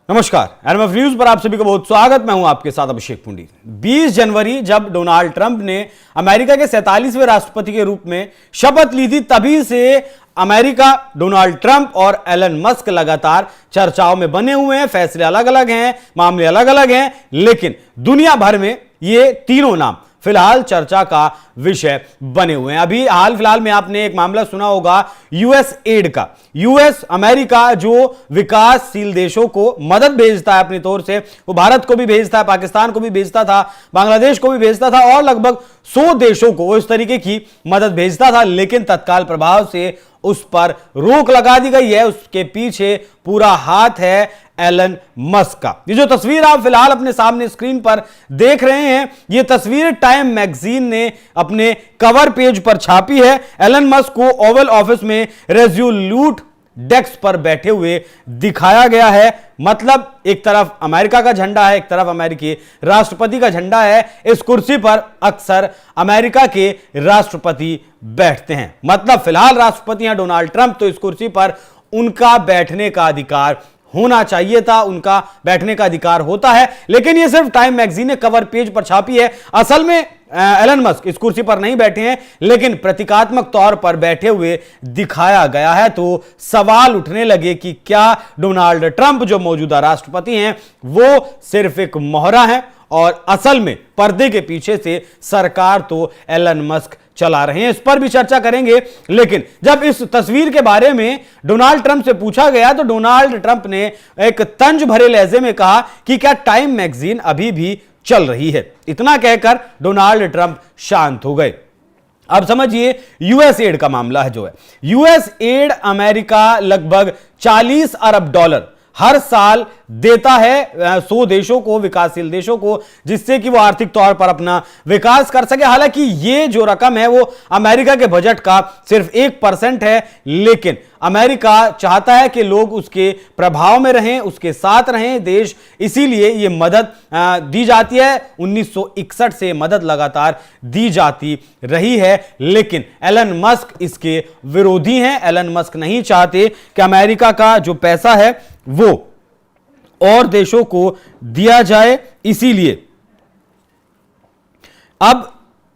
नमस्कार, NMF news पर आप सभी का बहुत स्वागत। मैं हूं आपके साथ अभिषेक पुंडी। 20 जनवरी जब डोनाल्ड ट्रंप ने अमेरिका के 47वें राष्ट्रपति के रूप में शपथ ली थी, तभी से अमेरिका, डोनाल्ड ट्रंप और एलन मस्क लगातार चर्चाओं में बने हुए हैं। फैसले अलग अलग हैं, मामले अलग अलग हैं, लेकिन दुनिया भर में ये तीनों नाम फिलहाल चर्चा का विषय बने हुए हैं। अभी हाल फिलहाल में आपने एक मामला सुना होगा यूएस एड का। यूएस, अमेरिका जो विकासशील देशों को मदद भेजता है अपनी तौर से, वो भारत को भी भेजता है, पाकिस्तान को भी भेजता था, बांग्लादेश को भी भेजता था और लगभग 100 देशों को वो इस तरीके की मदद भेजता था। लेकिन तत्काल प्रभाव से उस पर रोक लगा दी गई है। उसके पीछे पूरा हाथ है एलन मस्क का। ये जो तस्वीर आप फिलहाल अपने सामने स्क्रीन पर देख रहे हैं, ये तस्वीर टाइम मैगजीन ने अपने कवर पेज पर छापी है। एलन मस्क को ओवल ऑफिस में रेज़ोल्यूट डेस्क पर बैठे हुए दिखाया गया है। मतलब एक तरफ अमेरिका का झंडा है, एक तरफ अमेरिकी राष्ट्रपति का झंडा है। इस कुर्सी पर अक्सर अमेरिका के राष्ट्रपति बैठते हैं। मतलब फिलहाल राष्ट्रपति हैं डोनाल्ड ट्रंप, तो इस कुर्सी पर उनका बैठने का अधिकार होना चाहिए था, उनका बैठने का अधिकार होता है। लेकिन यह सिर्फ टाइम मैगजीन ने कवर पेज पर छापी है। असल में एलन मस्क इस कुर्सी पर नहीं बैठे हैं, लेकिन प्रतीकात्मक तौर पर बैठे हुए दिखाया गया है। तो सवाल उठने लगे कि क्या डोनाल्ड ट्रंप जो मौजूदा राष्ट्रपति हैं वो सिर्फ एक मोहरा है और असल में पर्दे के पीछे से सरकार तो एलन मस्क चला रहे हैं। इस पर भी चर्चा करेंगे। लेकिन जब इस तस्वीर के बारे में डोनाल्ड ट्रंप से पूछा गया तो डोनाल्ड ट्रंप ने एक तंज भरे लहजे में कहा कि क्या टाइम मैगजीन अभी भी चल रही है। इतना कहकर डोनाल्ड ट्रंप शांत हो गए। अब समझिए यूएस एड का मामला है जो है। यूएस एड अमेरिका लगभग 40 अरब डॉलर हर साल देता है 100 देशों को, विकासशील देशों को, जिससे कि वो आर्थिक तौर पर अपना विकास कर सके। हालांकि ये जो रकम है वो अमेरिका के बजट का सिर्फ 1% है, लेकिन अमेरिका चाहता है कि लोग उसके प्रभाव में रहें, उसके साथ रहें देश, इसीलिए ये मदद दी जाती है। 1961 से मदद लगातार दी जाती रही है। लेकिन एलन मस्क इसके विरोधी हैं। एलन मस्क नहीं चाहते कि अमेरिका का जो पैसा है वो और देशों को दिया जाए। इसीलिए अब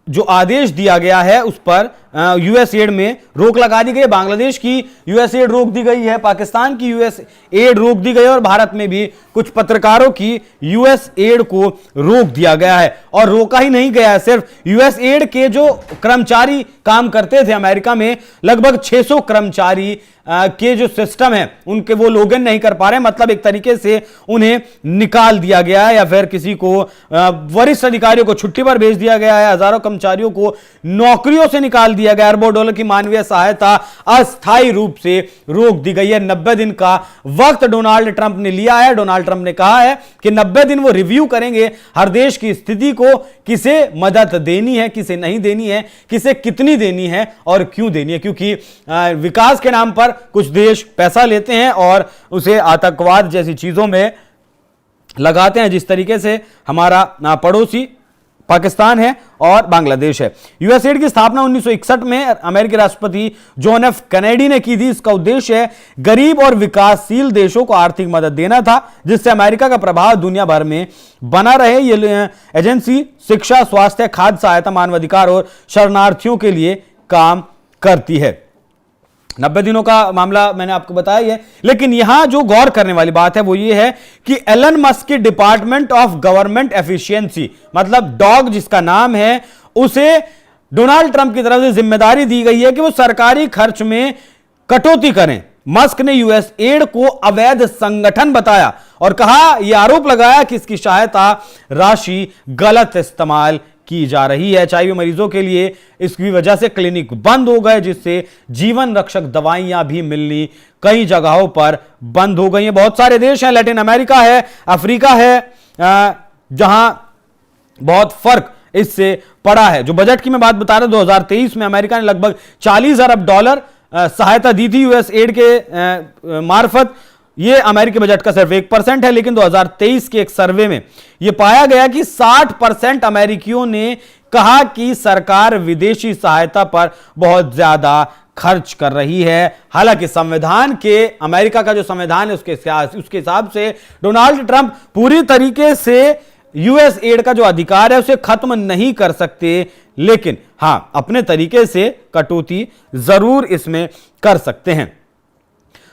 जो आदेश दिया गया है उस पर यूएस एड में रोक लगा दी गई है। बांग्लादेश की यूएस एड रोक दी गई है, पाकिस्तान की यूएस एड रोक दी गई है और भारत में भी कुछ पत्रकारों की यूएस एड को रोक दिया गया है। और रोका ही नहीं गया है, सिर्फ यूएस एड के जो कर्मचारी काम करते थे अमेरिका में, लगभग 600 कर्मचारी के जो सिस्टम है उनके वो लॉगिन नहीं कर पा रहे हैं। मतलब एक तरीके से उन्हें निकाल दिया गया है या फिर किसी को वरिष्ठ अधिकारियों को छुट्टी पर भेज दिया गया है। हजारों कर्मचारियों को नौकरियों से निकाल दिया गया। अरबों डॉलर की मानवीय सहायता अस्थायी रूप से रोक दी गई है। 90 दिन का वक्त डोनाल्ड ट्रंप ने लिया है। डोनाल्ड ट्रंप ने कहा है कि 90 दिन वो रिव्यू करेंगे हर देश की स्थिति को, किसे मदद देनी है, किसे नहीं देनी है, किसे कितनी देनी है और क्यों देनी है। क्योंकि विकास के नाम पर कुछ देश पैसा लेते हैं और उसे आतंकवाद जैसी चीजों में लगाते हैं, जिस तरीके से हमारा पड़ोसी पाकिस्तान है और बांग्लादेश है। यूएस एड की स्थापना 1961 में अमेरिकी राष्ट्रपति जॉन एफ कैनेडी ने की थी। इसका उद्देश्य है गरीब और विकासशील देशों को आर्थिक मदद देना था, जिससे अमेरिका का प्रभाव दुनिया भर में बना रहे। ये एजेंसी शिक्षा, स्वास्थ्य, खाद्य सहायता, मानवाधिकार और शरणार्थियों के लिए काम करती है। 90 दिनों का मामला मैंने आपको बताया है। लेकिन यहां जो गौर करने वाली बात है वो ये है कि एलन मस्क की डिपार्टमेंट ऑफ गवर्नमेंट एफिशिएंसी, मतलब डॉग जिसका नाम है, उसे डोनाल्ड ट्रंप की तरफ से जिम्मेदारी दी गई है कि वो सरकारी खर्च में कटौती करें। मस्क ने यूएस एड को अवैध संगठन बताया और कहा, यह आरोप लगाया कि इसकी सहायता राशि गलत इस्तेमाल की जा रही है। एचआईवी मरीजों के लिए इसकी वजह से क्लिनिक बंद हो गए, जिससे जीवन रक्षक दवाइयां भी मिलनी कई जगहों पर बंद हो गई हैं। बहुत सारे देश हैं, लैटिन अमेरिका है, अफ्रीका है, जहां बहुत फर्क इससे पड़ा है। जो बजट की मैं बात बता रहा हूं, 2023 में अमेरिका ने लगभग 40 अरब डॉलर सहायता दी थी यूएस एड के मार्फत। यह अमेरिकी बजट का सिर्फ 1% है। लेकिन 2023 के एक सर्वे में यह पाया गया कि 60% अमेरिकियों ने कहा कि सरकार विदेशी सहायता पर बहुत ज्यादा खर्च कर रही है। हालांकि संविधान के, अमेरिका का जो संविधान है उसके हिसाब से डोनाल्ड ट्रंप पूरी तरीके से यूएस एड का जो अधिकार है उसे खत्म नहीं कर सकते, लेकिन हां अपने तरीके से कटौती जरूर इसमें कर सकते हैं।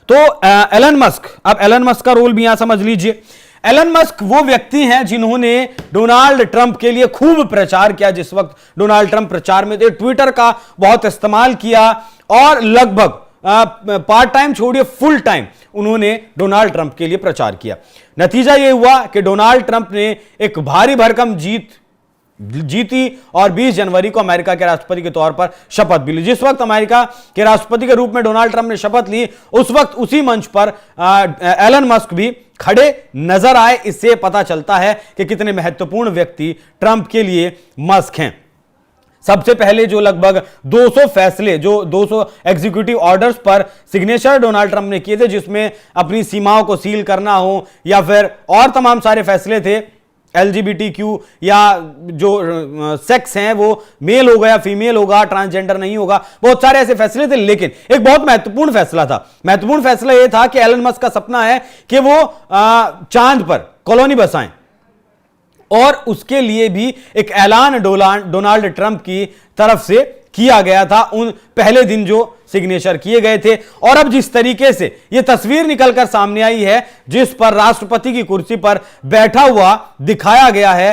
तो एलन मस्क, अब एलन मस्क का रोल भी यहां समझ लीजिए। एलन मस्क वो व्यक्ति हैं जिन्होंने डोनाल्ड ट्रंप के लिए खूब प्रचार किया। जिस वक्त डोनाल्ड ट्रंप प्रचार में थे, ट्विटर का बहुत इस्तेमाल किया और लगभग पार्ट टाइम छोड़िए फुल टाइम उन्होंने डोनाल्ड ट्रंप के लिए प्रचार किया। नतीजा यह हुआ कि डोनाल्ड ट्रंप ने एक भारी भरकम जीती और 20 जनवरी को अमेरिका के राष्ट्रपति के तौर पर शपथ भी ली। जिस वक्त अमेरिका के राष्ट्रपति के रूप में डोनाल्ड ट्रंप ने शपथ ली, उस वक्त उसी मंच पर एलन मस्क भी खड़े नजर आए। इससे पता चलता है कि कितने महत्वपूर्ण व्यक्ति ट्रंप के लिए मस्क हैं। सबसे पहले जो लगभग 200 फैसले, जो 200 एग्जीक्यूटिव ऑर्डर्स पर सिग्नेचर डोनाल्ड ट्रंप ने किए थे, जिसमें अपनी सीमाओं को सील करना हो या फिर और तमाम सारे फैसले थे, LGBTQ या जो सेक्स हैं वो मेल होगा या फीमेल होगा, ट्रांसजेंडर नहीं होगा, बहुत सारे ऐसे फैसले थे। लेकिन एक बहुत महत्वपूर्ण फैसला था। महत्वपूर्ण फैसला यह था कि एलन मस्क का सपना है कि वो चांद पर कॉलोनी बसाएं और उसके लिए भी एक ऐलान डोनाल्ड ट्रंप की तरफ से किया गया था उन पहले दिन जो सिग्नेचर किए गए थे। और अब जिस तरीके से यह तस्वीर निकलकर सामने आई है, जिस पर राष्ट्रपति की कुर्सी पर बैठा हुआ दिखाया गया है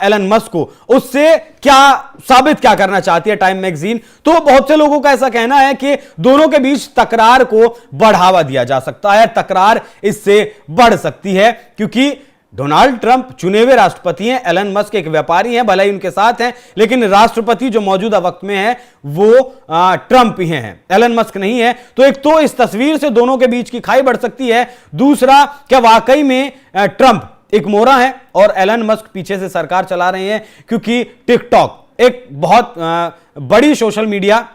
एलन मस्क को, उससे क्या करना चाहती है टाइम मैगजीन। तो बहुत से लोगों का ऐसा कहना है कि दोनों के बीच तकरार को बढ़ावा दिया जा सकता है, तकरार इससे बढ़ सकती है, क्योंकि डोनाल्ड ट्रंप चुने हुए राष्ट्रपति हैं, एलन मस्क एक व्यापारी हैं, भले ही उनके साथ हैं, लेकिन राष्ट्रपति जो मौजूदा वक्त में है वो ट्रंप ही हैं, एलन मस्क नहीं है। तो एक तो इस तस्वीर से दोनों के बीच की खाई बढ़ सकती है। दूसरा, क्या वाकई में ट्रंप एक मोरा है और एलन मस्क पीछे से सरकार चला रहे हैं, क्योंकि टिकटॉक एक बहुत बड़ी सोशल मीडिया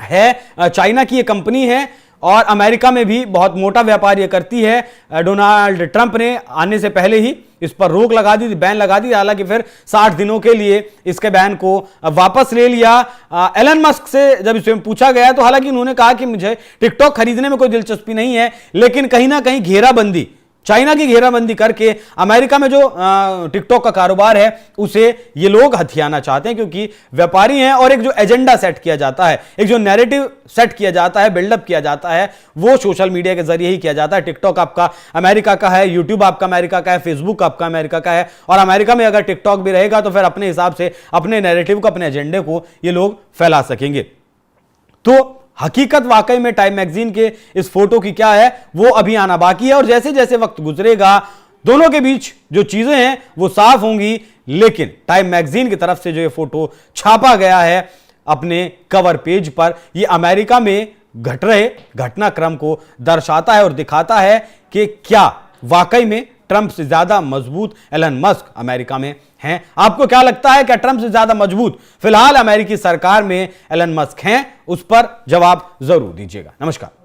है, चाइना की ये कंपनी है और अमेरिका में भी बहुत मोटा व्यापार ये करती है। डोनाल्ड ट्रंप ने आने से पहले ही इस पर रोक लगा दी थी, बैन लगा दी, हालांकि फिर 60 दिनों के लिए इसके बैन को वापस ले लिया। एलन मस्क से जब इसमें पूछा गया तो हालांकि उन्होंने कहा कि मुझे टिकटॉक खरीदने में कोई दिलचस्पी नहीं है, लेकिन कहीं ना कहीं घेराबंदी, चाइना की घेराबंदी करके अमेरिका में जो टिकटॉक का कारोबार है उसे ये लोग हथियाना चाहते हैं, क्योंकि व्यापारी हैं और एक जो एजेंडा सेट किया जाता है, एक जो नैरेटिव सेट किया जाता है, बिल्डअप किया जाता है, वो सोशल मीडिया के जरिए ही किया जाता है। टिकटॉक आपका अमेरिका का है, यूट्यूब आपका अमेरिका का है, फेसबुक आपका अमेरिका का है, और अमेरिका में अगर टिकटॉक भी रहेगा तो फिर अपने हिसाब से अपने नैरेटिव को, अपने एजेंडे को ये लोग फैला सकेंगे। तो हकीकत वाकई में टाइम मैगजीन के इस फोटो की क्या है वो अभी आना बाकी है, और जैसे जैसे वक्त गुजरेगा दोनों के बीच जो चीजें हैं वो साफ होंगी। लेकिन टाइम मैगजीन की तरफ से जो ये फोटो छापा गया है अपने कवर पेज पर, ये अमेरिका में घट रहे घटनाक्रम को दर्शाता है और दिखाता है कि क्या वाकई में ट्रंप से ज्यादा मजबूत एलन मस्क अमेरिका में हैं। आपको क्या लगता है, क्या ट्रंप से ज्यादा मजबूत फिलहाल अमेरिकी सरकार में एलन मस्क हैं? उस पर जवाब जरूर दीजिएगा। नमस्कार।